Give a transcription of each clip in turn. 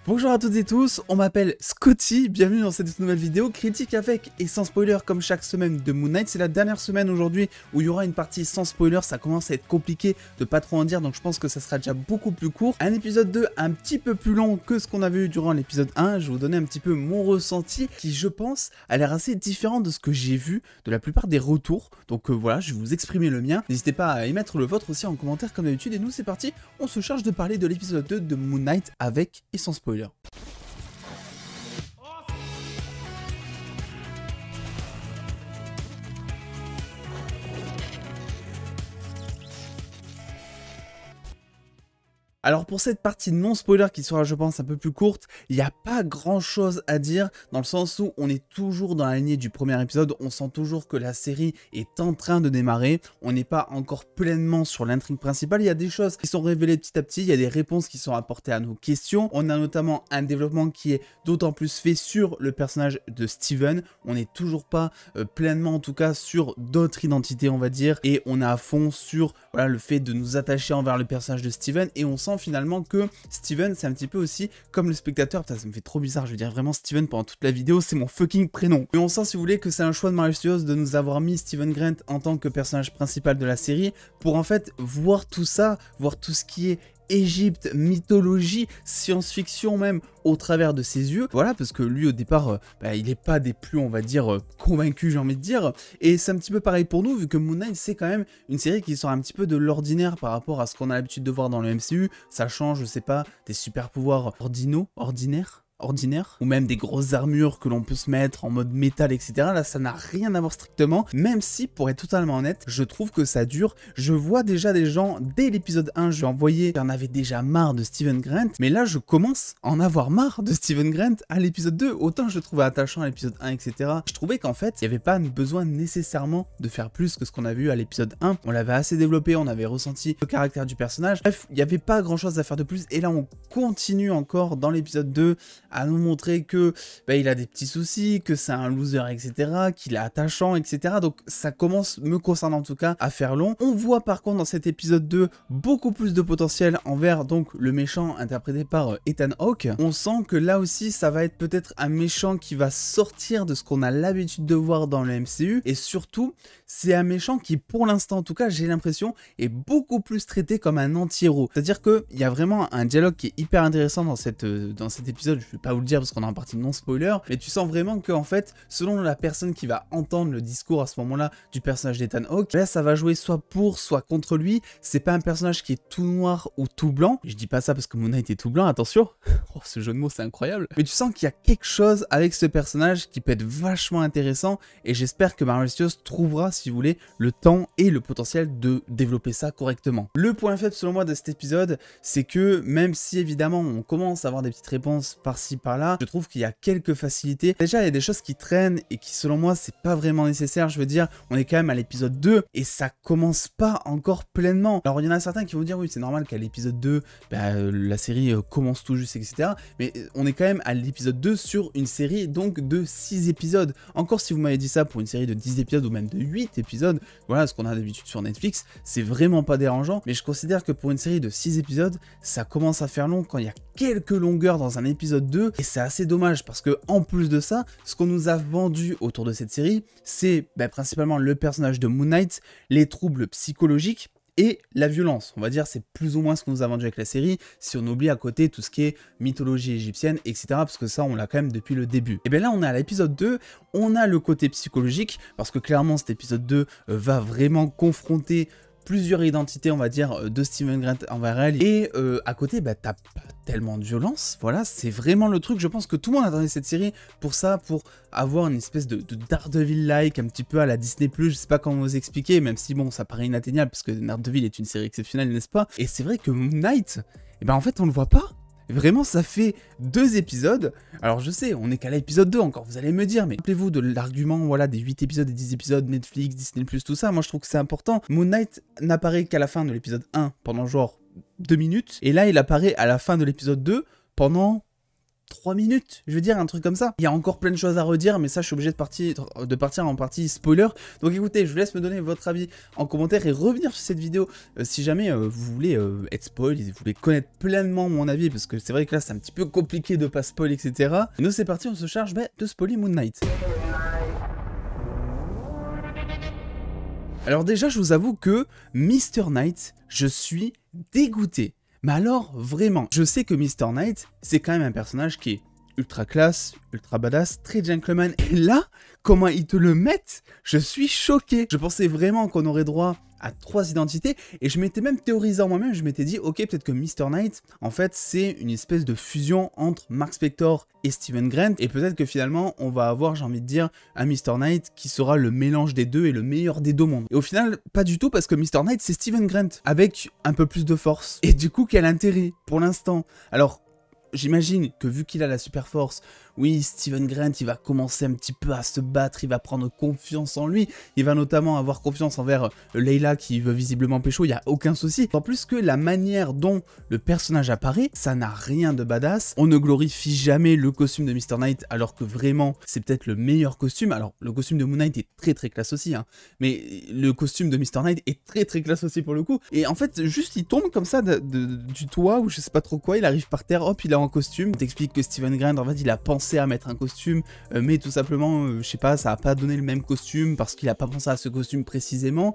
Bonjour à toutes et tous, on m'appelle Scotty, bienvenue dans cette nouvelle vidéo critique avec et sans spoiler comme chaque semaine de Moon Knight. C'est la dernière semaine aujourd'hui où il y aura une partie sans spoiler, ça commence à être compliqué de pas trop en dire donc je pense que ça sera déjà beaucoup plus court. Un épisode 2 un petit peu plus long que ce qu'on avait eu durant l'épisode 1, je vais vous donner un petit peu mon ressenti qui je pense a l'air assez différent de ce que j'ai vu de la plupart des retours. Donc voilà, je vais vous exprimer le mien, n'hésitez pas à émettre le vôtre aussi en commentaire comme d'habitude et nous c'est parti, on se charge de parler de l'épisode 2 de Moon Knight avec et sans spoiler. Alors pour cette partie non spoiler qui sera je pense un peu plus courte, il n'y a pas grand chose à dire dans le sens où on est toujours dans la lignée du premier épisode, on sent toujours que la série est en train de démarrer, on n'est pas encore pleinement sur l'intrigue principale, il y a des choses qui sont révélées petit à petit, il y a des réponses qui sont apportées à nos questions, on a notamment un développement qui est d'autant plus fait sur le personnage de Steven, on n'est toujours pas pleinement en tout cas sur d'autres identités on va dire, et on est à fond sur voilà, le fait de nous attacher envers le personnage de Steven et on sent finalement que Steven c'est un petit peu aussi comme le spectateur, putain, ça me fait trop bizarre, je veux dire vraiment Steven pendant toute la vidéo, c'est mon fucking prénom. Mais on sent si vous voulez que c'est un choix de Marvel Studios de nous avoir mis Steven Grant en tant que personnage principal de la série pour en fait voir tout ça, voir tout ce qui est Égypte, mythologie, science-fiction même au travers de ses yeux, voilà parce que lui au départ il n'est pas des plus on va dire convaincus j'ai envie de dire, et c'est un petit peu pareil pour nous vu que Moon Knight c'est quand même une série qui sort un petit peu de l'ordinaire par rapport à ce qu'on a l'habitude de voir dans le MCU, ça change je sais pas des super pouvoirs ordinaire, ou même des grosses armures que l'on peut se mettre en mode métal, etc. Là, ça n'a rien à voir strictement, même si, pour être totalement honnête, je trouve que ça dure. Je vois déjà des gens, dès l'épisode 1, je envoyais, j'en avais déjà marre de Steven Grant, mais là, je commence à en avoir marre de Steven Grant à l'épisode 2. Autant je le trouvais attachant à l'épisode 1, etc. Je trouvais qu'en fait, il n'y avait pas besoin nécessairement de faire plus que ce qu'on a vu à l'épisode 1. On l'avait assez développé, on avait ressenti le caractère du personnage. Bref, il n'y avait pas grand-chose à faire de plus, et là, on continue encore dans l'épisode 2 à nous montrer que il a des petits soucis, que c'est un loser, etc., qu'il est attachant, etc. Donc ça commence, me concernant en tout cas, à faire long. On voit par contre dans cet épisode 2 beaucoup plus de potentiel envers donc le méchant interprété par Ethan Hawke. On sent que là aussi ça va être peut-être un méchant qui va sortir de ce qu'on a l'habitude de voir dans le MCU, et surtout c'est un méchant qui pour l'instant en tout cas j'ai l'impression est beaucoup plus traité comme un anti-héros. C'est-à-dire qu'il y a vraiment un dialogue qui est hyper intéressant dans cet épisode, je vais pas vous le dire parce qu'on est en partie non spoiler, mais tu sens vraiment que en fait, selon la personne qui va entendre le discours à ce moment-là du personnage d'Ethan Hawke, là ça va jouer soit pour, soit contre lui. C'est pas un personnage qui est tout noir ou tout blanc. Je dis pas ça parce que Moon Knight est tout blanc, attention. Oh, ce jeu de mots c'est incroyable. Mais tu sens qu'il y a quelque chose avec ce personnage qui peut être vachement intéressant, et j'espère que Marvel Studios trouvera, si vous voulez, le temps et le potentiel de développer ça correctement. Le point faible selon moi de cet épisode, c'est que même si évidemment on commence à avoir des petites réponses par-ci par-là, je trouve qu'il y a quelques facilités. Déjà il y a des choses qui traînent et qui selon moi c'est pas vraiment nécessaire. Je veux dire, on est quand même à l'épisode 2 et ça commence pas encore pleinement. Alors il y en a certains qui vont dire oui c'est normal qu'à l'épisode 2 la série commence tout juste, etc. Mais on est quand même à l'épisode 2 sur une série donc de 6 épisodes. Encore si vous m'avez dit ça pour une série de 10 épisodes ou même de 8 épisodes, voilà ce qu'on a d'habitude sur Netflix, c'est vraiment pas dérangeant. Mais je considère que pour une série de 6 épisodes, ça commence à faire long quand il y a quelques longueurs dans un épisode 2, et c'est assez dommage parce que en plus de ça, ce qu'on nous a vendu autour de cette série, c'est principalement le personnage de Moon Knight, les troubles psychologiques et la violence. On va dire c'est plus ou moins ce qu'on nous a vendu avec la série, si on oublie à côté tout ce qui est mythologie égyptienne, etc. parce que ça on l'a quand même depuis le début. Et bien là on est à l'épisode 2, on a le côté psychologique, parce que clairement cet épisode 2 va vraiment confronter plusieurs identités on va dire de Steven Grant envers elle, et à côté t'as pas tellement de violence, voilà c'est vraiment le truc. Je pense que tout le monde attendait cette série pour ça, pour avoir une espèce de Daredevil-like un petit peu à la Disney+, je sais pas comment vous expliquer, même si bon ça paraît inatteignable parce que Daredevil est une série exceptionnelle n'est-ce pas, et c'est vrai que Moon Knight, en fait on le voit pas. Vraiment ça fait 2 épisodes, alors je sais on est qu'à l'épisode 2 encore, vous allez me dire, mais rappelez-vous de l'argument voilà des 8 épisodes et 10 épisodes Netflix, Disney+, tout ça, moi je trouve que c'est important. Moon Knight n'apparaît qu'à la fin de l'épisode 1 pendant genre 2 minutes, et là il apparaît à la fin de l'épisode 2 pendant 3 minutes, je veux dire, un truc comme ça. Il y a encore plein de choses à redire, mais ça, je suis obligé de partir en partie spoiler. Donc écoutez, je vous laisse me donner votre avis en commentaire et revenir sur cette vidéo si jamais vous voulez être spoil, et vous voulez connaître pleinement mon avis, parce que c'est vrai que là, c'est un petit peu compliqué de pas spoil, etc. Et nous, c'est parti, on se charge de spoiler Moon Knight. Alors déjà, je vous avoue que Mr. Knight, je suis dégoûté. Mais alors, vraiment, je sais que Mr. Knight, c'est quand même un personnage qui est ultra classe, ultra badass, très gentleman. Et là, comment ils te le mettent, je suis choqué. Je pensais vraiment qu'on aurait droit à 3 identités, et je m'étais même théorisé en moi-même, je m'étais dit, ok, peut-être que Mr. Knight, en fait, c'est une espèce de fusion entre Mark Spector et Steven Grant, et peut-être que finalement, on va avoir, j'ai envie de dire, un Mr. Knight qui sera le mélange des deux et le meilleur des deux mondes. Et au final, pas du tout, parce que Mr. Knight, c'est Steven Grant, avec un peu plus de force. Et du coup, quel intérêt, pour l'instant? Alors, j'imagine que vu qu'il a la super force, oui, Steven Grant, il va commencer un petit peu à se battre, il va prendre confiance en lui, il va notamment avoir confiance envers Layla qui veut visiblement pécho, il n'y a aucun souci. En plus que la manière dont le personnage apparaît, ça n'a rien de badass. On ne glorifie jamais le costume de Mr. Knight, alors que vraiment, c'est peut-être le meilleur costume. Alors, le costume de Moon Knight est très très classe aussi, hein, mais le costume de Mr. Knight est très très classe aussi pour le coup. Et en fait, juste il tombe comme ça du toit, ou je sais pas trop quoi, il arrive par terre, hop, il est en costume. On t'explique que Steven Grant, en fait, il a pensé à mettre un costume, mais tout simplement, je sais pas, ça a pas donné le même costume parce qu'il a pas pensé à ce costume précisément.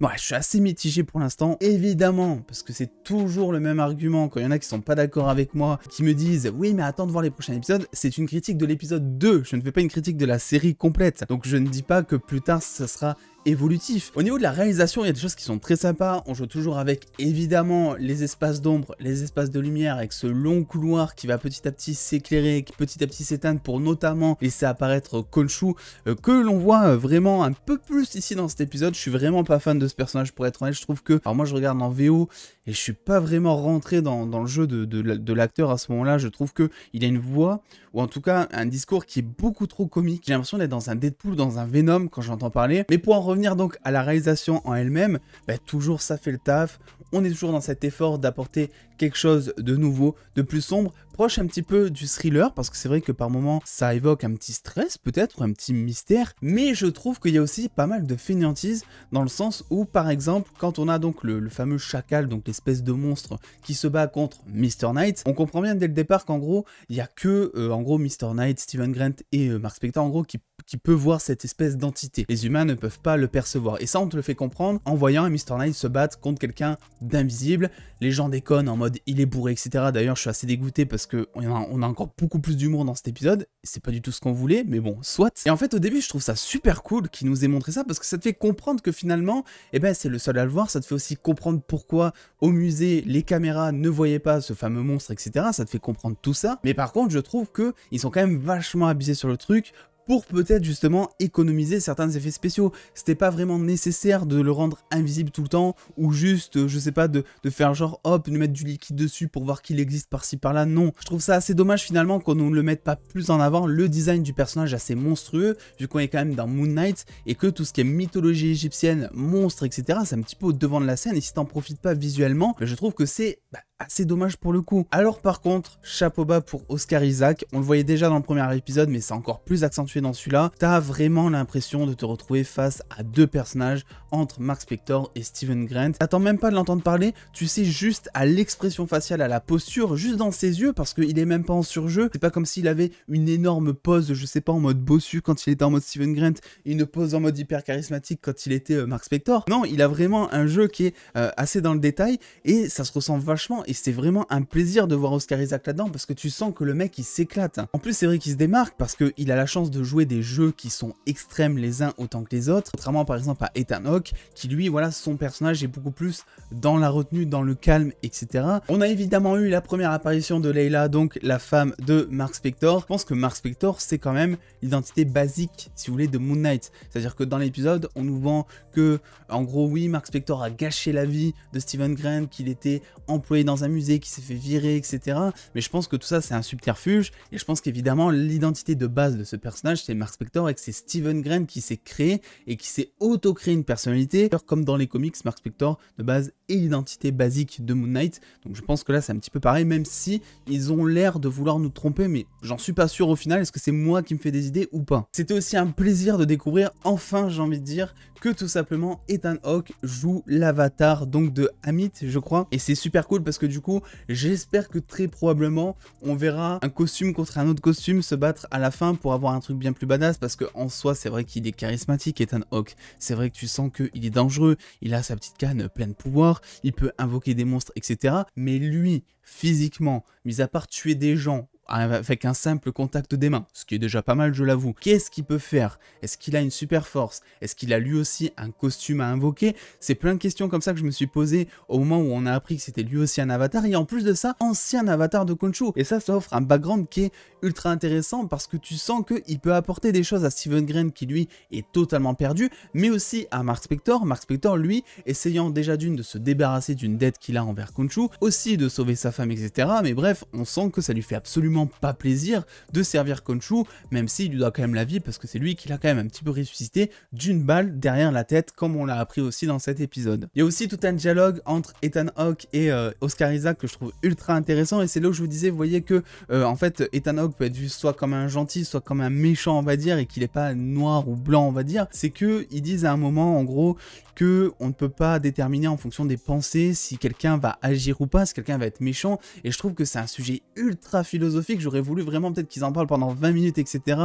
Ouais, je suis assez mitigé pour l'instant, évidemment, parce que c'est toujours le même argument quand il y en a qui sont pas d'accord avec moi, qui me disent « Oui, mais attends de voir les prochains épisodes », c'est une critique de l'épisode 2, je ne fais pas une critique de la série complète, donc je ne dis pas que plus tard ça sera évolutif. Au niveau de la réalisation, il y a des choses qui sont très sympas, on joue toujours avec évidemment les espaces d'ombre, les espaces de lumière, avec ce long couloir qui va petit à petit s'éclairer, qui petit à petit s'éteindre pour notamment laisser apparaître Khonshu, que l'on voit vraiment un peu plus ici dans cet épisode. Je suis vraiment pas fan de ce personnage pour être honnête, je trouve que, alors moi je regarde en VO et je suis pas vraiment rentré dans le jeu de l'acteur à ce moment-là, je trouve que il a une voix, ou en tout cas un discours qui est beaucoup trop comique, j'ai l'impression d'être dans un Deadpool, dans un Venom quand j'entends parler. Mais pour en revenir donc à la réalisation en elle-même, bah, toujours ça fait le taf, on est toujours dans cet effort d'apporter quelque chose de nouveau, de plus sombre, proche un petit peu du thriller, parce que c'est vrai que par moments ça évoque un petit stress peut-être, ou un petit mystère, mais je trouve qu'il y a aussi pas mal de fainéantise, dans le sens où par exemple quand on a donc le fameux chacal, donc l'espèce de monstre qui se bat contre Mr. Knight, on comprend bien dès le départ qu'en gros il n'y a que en gros Mr. Knight, Steven Grant et Mark Spector en gros qui peut voir cette espèce d'entité. Les humains ne peuvent pas le percevoir. Et ça, on te le fait comprendre en voyant un Mr. Knight se battre contre quelqu'un d'invisible. Les gens déconnent en mode il est bourré, etc. D'ailleurs, je suis assez dégoûté parce qu'on a encore beaucoup plus d'humour dans cet épisode. C'est pas du tout ce qu'on voulait, mais bon, soit. Et en fait, au début, je trouve ça super cool qu'il nous ait montré ça parce que ça te fait comprendre que finalement, eh ben, c'est le seul à le voir. Ça te fait aussi comprendre pourquoi au musée, les caméras ne voyaient pas ce fameux monstre, etc. Ça te fait comprendre tout ça. Mais par contre, je trouve qu'ils sont quand même vachement abusés sur le truc pour peut-être justement économiser certains effets spéciaux. C'était pas vraiment nécessaire de le rendre invisible tout le temps, ou juste, je sais pas, de faire genre, hop, de mettre du liquide dessus pour voir qu'il existe par-ci par-là, non. Je trouve ça assez dommage finalement qu'on ne le mette pas plus en avant, le design du personnage assez monstrueux, vu qu'on est quand même dans Moon Knight, et que tout ce qui est mythologie égyptienne, monstres, etc., c'est un petit peu au devant de la scène, et si t'en profites pas visuellement, je trouve que c'est assez dommage pour le coup. Alors par contre, chapeau bas pour Oscar Isaac, on le voyait déjà dans le premier épisode, mais c'est encore plus accentué dans celui-là. T'as vraiment l'impression de te retrouver face à deux personnages entre Mark Spector et Steven Grant. T'attends même pas de l'entendre parler, tu sais juste à l'expression faciale, à la posture, juste dans ses yeux, parce qu'il est même pas en surjeu. C'est pas comme s'il avait une énorme pose, je sais pas, en mode bossu quand il était en mode Steven Grant, et une pose en mode hyper charismatique quand il était Mark Spector. Non, il a vraiment un jeu qui est assez dans le détail, et ça se ressent vachement. Et c'est vraiment un plaisir de voir Oscar Isaac là-dedans parce que tu sens que le mec il s'éclate. En plus c'est vrai qu'il se démarque parce qu'il a la chance de jouer des jeux qui sont extrêmes les uns autant que les autres, contrairement par exemple à Ethan Hawke qui lui voilà son personnage est beaucoup plus dans la retenue, dans le calme, etc. On a évidemment eu la première apparition de Layla, donc la femme de Mark Spector. Je pense que Mark Spector c'est quand même l'identité basique si vous voulez de Moon Knight, c'est-à-dire que dans l'épisode on nous vend que en gros oui Mark Spector a gâché la vie de Steven Grant, qu'il était employé dans un musée, qui s'est fait virer, etc. Mais je pense que tout ça c'est un subterfuge, et je pense qu'évidemment l'identité de base de ce personnage c'est Mark Spector et que c'est Steven Grant qui s'est créé et qui s'est auto-créé une personnalité, comme dans les comics Mark Spector de base et l'identité basique de Moon Knight. Donc je pense que là c'est un petit peu pareil, même si ils ont l'air de vouloir nous tromper, mais j'en suis pas sûr au final. Est-ce que c'est moi qui me fais des idées ou pas? C'était aussi un plaisir de découvrir enfin, j'ai envie de dire, que tout simplement Ethan Hawke joue l'avatar donc de Amit, je crois, et c'est super cool parce que du coup j'espère que très probablement on verra un costume contre un autre costume se battre à la fin pour avoir un truc bien plus badass, parce que en soi c'est vrai qu'il est charismatique Ethan Hawke, c'est vrai que tu sens qu'il est dangereux, il a sa petite canne pleine de pouvoir, il peut invoquer des monstres etc, mais lui physiquement, mis à part tuer des gens avec un simple contact des mains, ce qui est déjà pas mal je l'avoue, qu'est-ce qu'il peut faire? Est-ce qu'il a une super force? Est-ce qu'il a lui aussi un costume à invoquer? C'est plein de questions comme ça que je me suis posé au moment où on a appris que c'était lui aussi un avatar, et en plus de ça, ancien avatar de Khonshu, et ça offre un background qui est ultra intéressant parce que tu sens qu'il peut apporter des choses à Stephen Grant qui lui est totalement perdu, mais aussi à Mark Spector lui essayant déjà d'une de se débarrasser d'une dette qu'il a envers Khonshu, aussi de sauver sa femme etc, mais bref, on sent que ça lui fait absolument pas plaisir de servir Khonshu, même s'il lui doit quand même la vie parce que c'est lui qui l'a quand même un petit peu ressuscité d'une balle derrière la tête, comme on l'a appris aussi dans cet épisode. Il y a aussi tout un dialogue entre Ethan Hawke et Oscar Isaac que je trouve ultra intéressant, et c'est là où je vous disais, vous voyez que en fait Ethan Hawke peut être vu soit comme un gentil, soit comme un méchant on va dire, et qu'il est pas noir ou blanc on va dire. C'est que ils disent à un moment en gros que on ne peut pas déterminer en fonction des pensées si quelqu'un va agir ou pas, si quelqu'un va être méchant, et je trouve que c'est un sujet ultra philosophique. J'aurais voulu vraiment peut-être qu'ils en parlent pendant 20 minutes etc,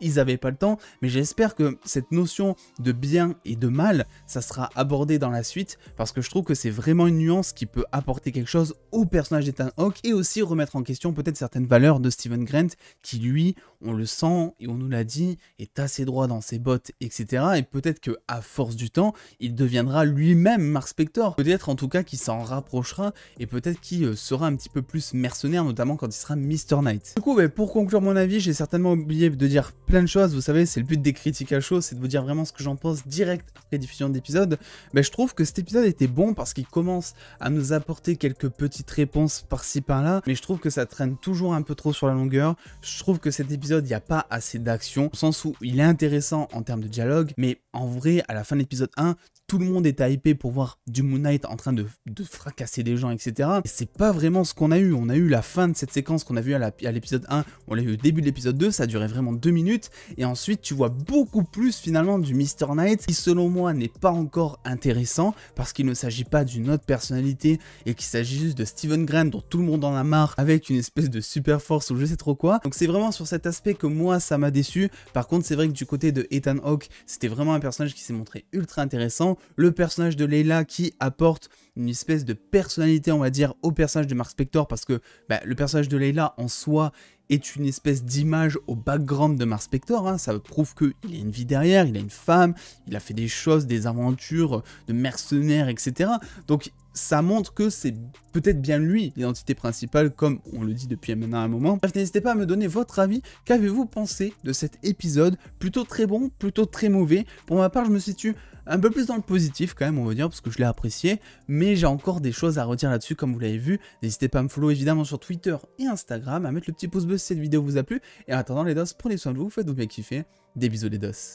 ils n'avaient pas le temps, mais j'espère que cette notion de bien et de mal, ça sera abordé dans la suite, parce que je trouve que c'est vraiment une nuance qui peut apporter quelque chose au personnage d'Ethan Hawke, et aussi remettre en question peut-être certaines valeurs de Stephen Grant, qui lui, on le sent, et on nous l'a dit, est assez droit dans ses bottes, etc. Et peut-être que à force du temps, il deviendra lui-même Mark Spector. Peut-être en tout cas qu'il s'en rapprochera, et peut-être qu'il sera un petit peu plus mercenaire, notamment quand il sera Mr. Knight. Du coup, pour conclure mon avis, j'ai certainement oublié de dire plein de choses, vous savez, c'est le but des critiques à chaud, c'est de vous dire vraiment ce que j'en pense direct après diffusion d'épisode. Je trouve que cet épisode était bon parce qu'il commence à nous apporter quelques petites réponses par-ci par-là, mais je trouve que ça traîne toujours un peu trop sur la longueur. Je trouve que cet épisode, il n'y a pas assez d'action, au sens où il est intéressant en termes de dialogue, mais en vrai, à la fin de l'épisode 1, tout le monde est hypé pour voir du Moon Knight en train de fracasser des gens, etc. Et c'est pas vraiment ce qu'on a eu. On a eu la fin de cette séquence qu'on a vue à l'épisode 1, on l'a eu au début de l'épisode 2, ça a duré vraiment 2 minutes, et ensuite tu vois beaucoup plus finalement du Mr. Knight, qui selon moi n'est pas encore intéressant, parce qu'il ne s'agit pas d'une autre personnalité, et qu'il s'agit juste de Stephen Grant dont tout le monde en a marre, avec une espèce de super force ou je sais trop quoi. Donc c'est vraiment sur cet aspect que moi ça m'a déçu. Par contre c'est vrai que du côté de Ethan Hawke, c'était vraiment un personnage qui s'est montré ultra intéressant. Le personnage de Layla qui apporte une espèce de personnalité on va dire au personnage de Mark Spector, parce que le personnage de Layla en soi est une espèce d'image au background de Mark Spector, hein. Ça prouve qu'il a une vie derrière, il a une femme, il a fait des choses, des aventures de mercenaires, etc. Donc ça montre que c'est peut-être bien lui l'identité principale, comme on le dit depuis maintenant un moment. Bref, n'hésitez pas à me donner votre avis. Qu'avez-vous pensé de cet épisode? Plutôt très bon, plutôt très mauvais? Pour ma part, je me situe un peu plus dans le positif quand même, on va dire, parce que je l'ai apprécié, mais j'ai encore des choses à redire là-dessus, comme vous l'avez vu. N'hésitez pas à me follow évidemment sur Twitter et Instagram, à mettre le petit pouce bleu si cette vidéo vous a plu, et en attendant les dos, prenez soin de vous, faites-vous bien kiffer, des bisous les dos.